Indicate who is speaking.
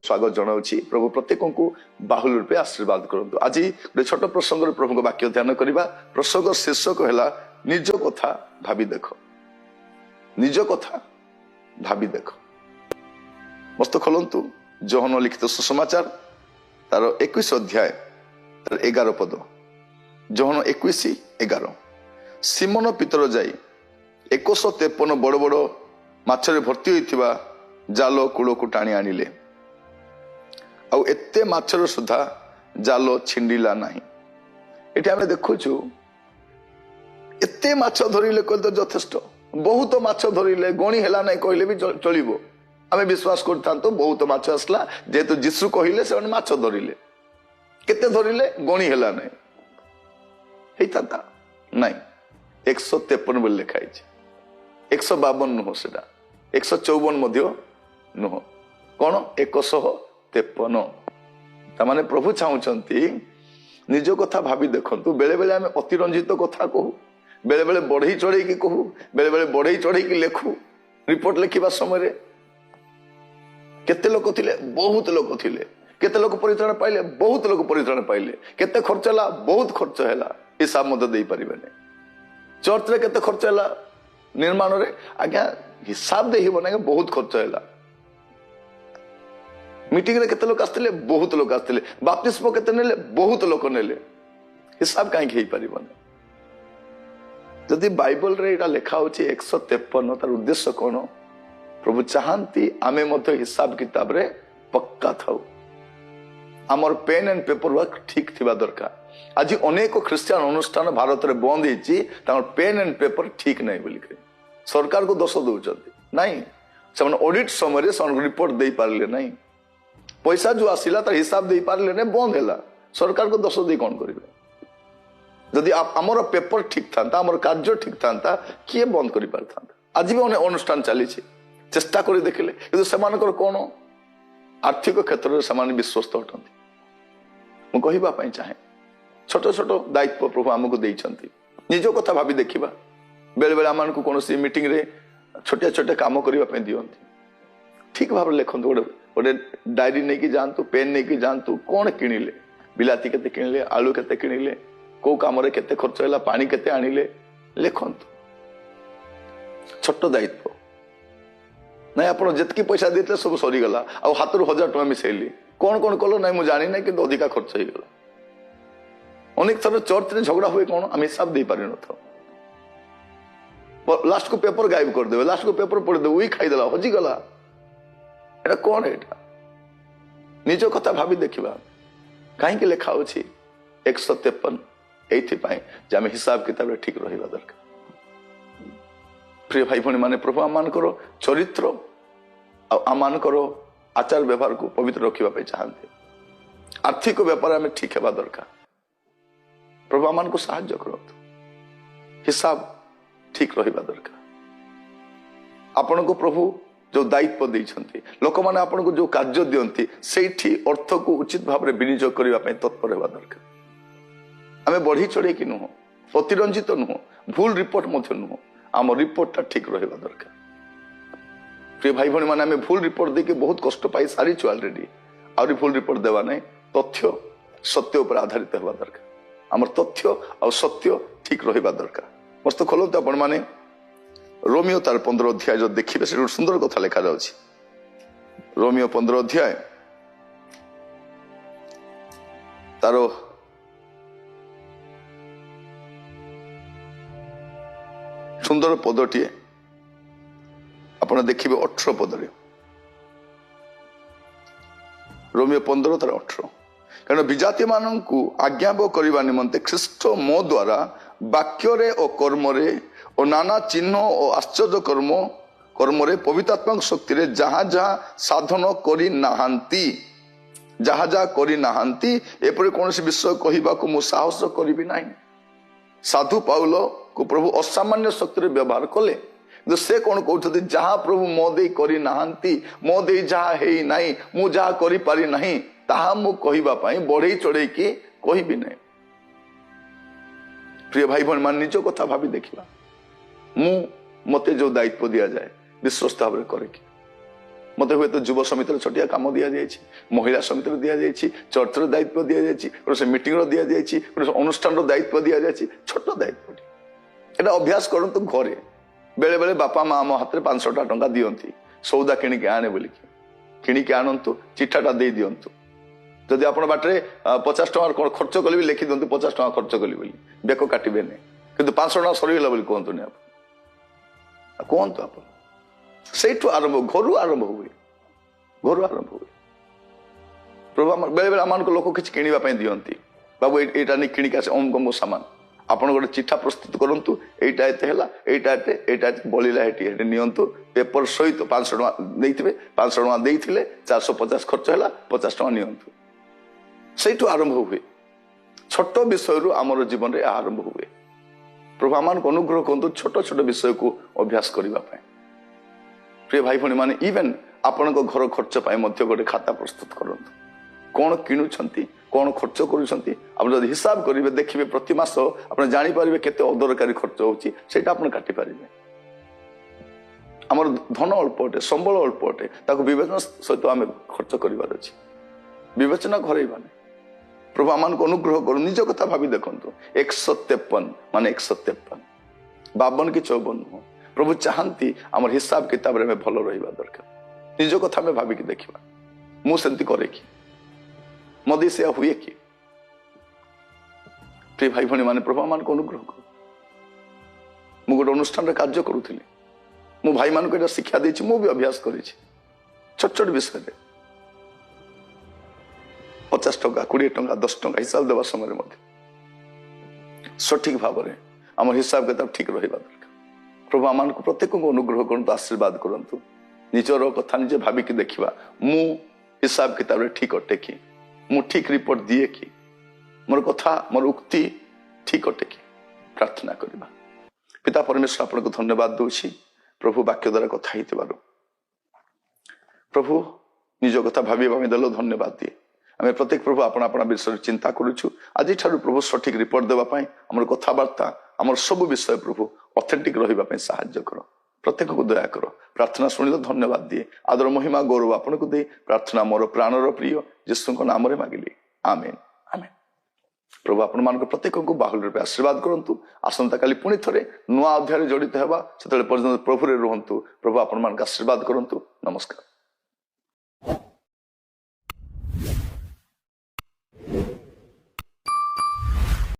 Speaker 1: स्वागत जनाऊँगी। प्रभु प्रत्येक को बाहुल रूपे आशीर्वाद करंतु। आज गोटे छोट प्रसंग प्रभु वाक्य ध्यान करवा। प्रसंग शीर्षक है निज कथा भावी देख। निज कथा भावी देख। मस्त खोलंतु जोहन लिखित सुसमाचार तार 21 अध्याय तार 11 पद। जोहन 21:11। सिमोन पितर जाई 153 बड़ बड़ माछरे भर्ती होइथिबा जाल कूल को टाणी आनिले आउ एते माछर सुधा जाल छिंडिला नाही। एठी आमे देखुछु एते माछ धरिले कहले तो यथेष्ट। बहुत माछ धरिले गणी हेला नाही कहले भी चलिबो। आमे विश्वास करथांतो बहुत माछ आसला जेतु यीशु कहिले से माछ धरिले। केते धरिले गणी हेला नाही हेइताता नाही। 153 बोल लिखाई छे। 152 नुह सेटा 154 मध्य नुह कौन 153। तामाने प्रभु चाहूचंती निज कथा भावी देखंतु। बेले बेले आमे अतिरंजित कथा कहू, बेले बेले बढ़ई चढ़ई की कहू, बेले बेले बढ़ई चढ़ई की लेखू। रिपोर्ट लिखिबा समय केते लोक थिले बहुत लोक थिले। केते लोक परित्राण पाइले बहुत लोक परित्राण पाइले। केते खर्च होला बहुत खर्च हैला हिसाब मत देई परिबेने। चर्च रे केते खर्च हैला निर्माण रे आज्ञा हिसाब दे ही बने बहुत खर्च हैला। मीटिंग रे केते लोक आस्तिले बहुत लोक आस्तिले। बाप्तिस्म केते नेले बहुत लोक नेले। हिसाब काहे हेई परिबने। जदि बाइबल रे एटा लिखा होची 153 तार उद्देश्य कोन? प्रभु चाहंती आमे मध्य हिसाब किताब रे पक्का थाउ। आमर पेन एंड पेपर वर्क ठीक थिबा दरकार। आज अनेक ख्रिस्टियन अनुष्ठान भारत रे बंद हेची तार पेन एंड पेपर ठीक नहीं बोली सरकार को दोष दौरान नाई। से ऑडिट समय से रिपोर्ट दे पारे नहीं। पैसा जो आसला तार हिसाब दे पारे नहीं बंद है। सरकार को दोष दे कौन करेंगे? जदि आमर पेपर ठीक था आमर कार्य ठीक था किए बंद कर पारि था। आज भी अनुष्ठान चली चेष्टा कर देखिले कि कौन आर्थिक क्षेत्र में से विश्वस्त अटंती। मुझे कहवाई चाहे छोट छोट दायित्व प्रभु आमको देइछंती। निज कथा भावी देखिबा। बेले बेले आम को कौन मीटिंग रे छोटे छोटे काम करने दिखती। ठीक भाव लिखु गोटे गोटे डायरी नहीं कि जातु पेन नहीं कि जातु कौन किणिले बिलाती केते किणिले आलू केते किणिले को काम रे केते खर्च हैला पानी केते आनिले लिखंतु। छोट दायित्व नहीं आप जितकी पैसा देते सब सरीगला आ हाथ 1000 टका मिसेली कौन कौन कल ना मुझे जानी ना कि अधिका खर्च हो गला। अनेक थर चर्च रे झगड़ा हुए कौन आम हिसाब दे पारि न था। लास्ट को पेपर गायब कर देवे। लास्ट को पेपर पढ़ी देवे वही खाईदेला हजिगला। एटा कौन है? निज कथा भावी देखा कहीं लिखा हो 153 ये आम हिसाब किताब ठीक रहा दरकार। प्रिय भाई भणी माने प्रभु आम चरित्र आम आचार व्यवहार को पवित्र रखा चाहते। आर्थिक व्यापार आम ठीक है दरकार। प्रभु आम को साहाय्य करो। हिसाब ठीक रहा दरकार। आपण को प्रभु जो दायित्व देइछंती लोक माने आपण को जो कार्य दियंती सेठी अर्थ को उचित भाव में विनियोग करबा पय तत्पर हेबा दरकार। आमे बढ़ी चढ़े कि नुह अतिरंजित नुह भूल रिपोर्ट मध्य नुह आम रिपोर्टटा ठीक रहा दरकार। प्रिय भाई भणी माने आमे भूल रिपोर्ट देके बहुत कष्ट पाई सारी छु ऑलरेडी। आउरी भूल रिपोर्ट देवा नहीं। तथ्य सत्य पर आधारित हेबा दरकार। आमर तथ्य और सत्य ठीक रहा दरकार। मस्त खोलते आपण माने रोमियो तार 15 अध्याय जो देखिए से सुंदर कथा लिखा जाउछि। रोमियो 15 अध्याय तार सुंदर पदटी आपण देखिए 18 पदरे। रोमियो 15 तार 18 कारण विजाति मान को आज्ञाव करने निमंते ख्रीष्ट मो द्वारा वाक्य और कर्म और नाना चिन्ह और आश्चर्य कर्म पवित्रात्मक शक्ति रे जहाँ जहाँ साधन करी नाहांती जहाँ जहाँ करी नाहांती एपरि कौन विषय कहवा को मु साहस करी ना। साधु पाउल को प्रभु असामान्य शक्ति रे व्यवहार कले से कौन कहते जहाँ प्रभु मो दे करी नाहांती मो दे जहाँ है नहीं मु जहाँ करी पारि नहीं ताहा मु कहवा पाई बढ़ई चढ़ई की कहबी नहीं। प्रिय भाई भण मान निज कथा भावी देखा मु मते जो दायित्व दिया जाए विश्वस्त भाव करे कि मत हुए तो युव समिति छोटिया कम दि जाए, महिला समिति दि जाए, चर्चर दायित्व दि जाए, मीटिंग दि जाए, अनुष्ठान दायित्व दि जाए, छोट दायित्व एटा अभ्यास करतु घरे बेले बेले बापा माँ मो हाथ में 500 टंका दियंती सौदा किणिक आने बोलिकी किणिक आणतु चिठाटा दे दिंतु जदि आप बाटे 50 टका खर्च कले भी लिखि दिंतु 50 टका खर्च कली बोली बेक काटे कि 500 टका सरीगला बोली कहतुनि आप कहतु आप से आरंभ घर आरंभ हुए प्रभु बेले बेले आम लोक किसी किणवाई दियंती बाबू यहाँ नहीं किणिक आसे अमुक अमुक सामान आपण गोटे चिठा प्रस्तुत करंतु एटा एते हला एटा बलिला हेटी नियंतु पेपर सहित 500 टका देइथिबे 500 टका देइथिले 450 खर्च हला 50 टका नियंतु सेठु आरंभ हुए छोट विषय रु आमर जीवन रे आरंभ हुए प्रभु आमान को अनुग्रह करंतु छोट छोट विषय को अभ्यास करबा पय प्रिय भाई भणी माने इवन आपण को घर खर्च पय मध्य गोटे खाता प्रस्तुत करंतु कौन किणुछंती कौन खर्च करुछंती आप जब हिसाब करेंगे देखिए प्रति मास आप जापर केते अदरकारी खर्च होची सेटा आपण काटि पारिबे हमर धन अल्प अटे संबल अल्प अटे ताको विवेचना सहित आम खर्च करिवार अछि विवेचना घरेबाने प्रभु आमान को अनुग्रह करू निज कथा भाबी देखंतु 153 माने 153 52 कि 54 नुह प्रभु चाहंती हमर हिसाब किताब रे में भलो रहिबा दरकार निज कथा में भाबी कि देखिबा मु सेंती करे कि मदी से हुए कि प्रिय भाई भणी माने प्रभु मान को अनुग्रह कर मु गोटे अनुष्ठान रे कार्य करूथिली मु भाई मान को शिक्षा देछि मु भी अभ्यास करिछि छोट छोट विषय रे 50 टका 20 टका 10 टका हिसाब देवा समय मध्य सठिक भाव रे हमर हिसाब किताब ठीक रहिबा दरकार प्रभु आमान को प्रत्येक को अनुग्रह करंतु आशीर्वाद करंतु निजर कथा निजे भाबी कि देखिबा मु हिसाब किताब रे ठीक अटे कि मु ठीक रिपोर्ट दिए कि मोर कथा मोर उक्ति ठीक अटे कि प्रार्थना करबा पिता परमेश्वर आपन को धन्यवाद दूची प्रभु वाक्य द्वारा कथा हितबारो प्रभु निज कथा भाबी भाबी दलो धन्यवाद दिए आमे प्रत्येक प्रभु आपण आपण विषय चिंता करूछु आज ठारू प्रभु सठिक रिपोर्ट देबा पई हमर कथाबार्ता हमर सब विषय प्रभु ऑथेंटिक रहिबा पई सहायता करो प्रत्येक को दया करो प्रार्थना शुणिल धन्यवाद दिए आदर महिमा गौरव आपन को दे प्रार्थना मोर प्राणर प्रिय यीशु को नाम रे मागिली आमेन आमेन प्रभु आपण मान प्रत्येक को बाहुल रूपे आशीर्वाद करंतु आसंता काली पुणी थरे नुआ अध्याय जड़ित हेबा सेतले पर्यंत प्रभु रे रहंतु प्रभु आपण मान आशीर्वाद करंतु नमस्कार।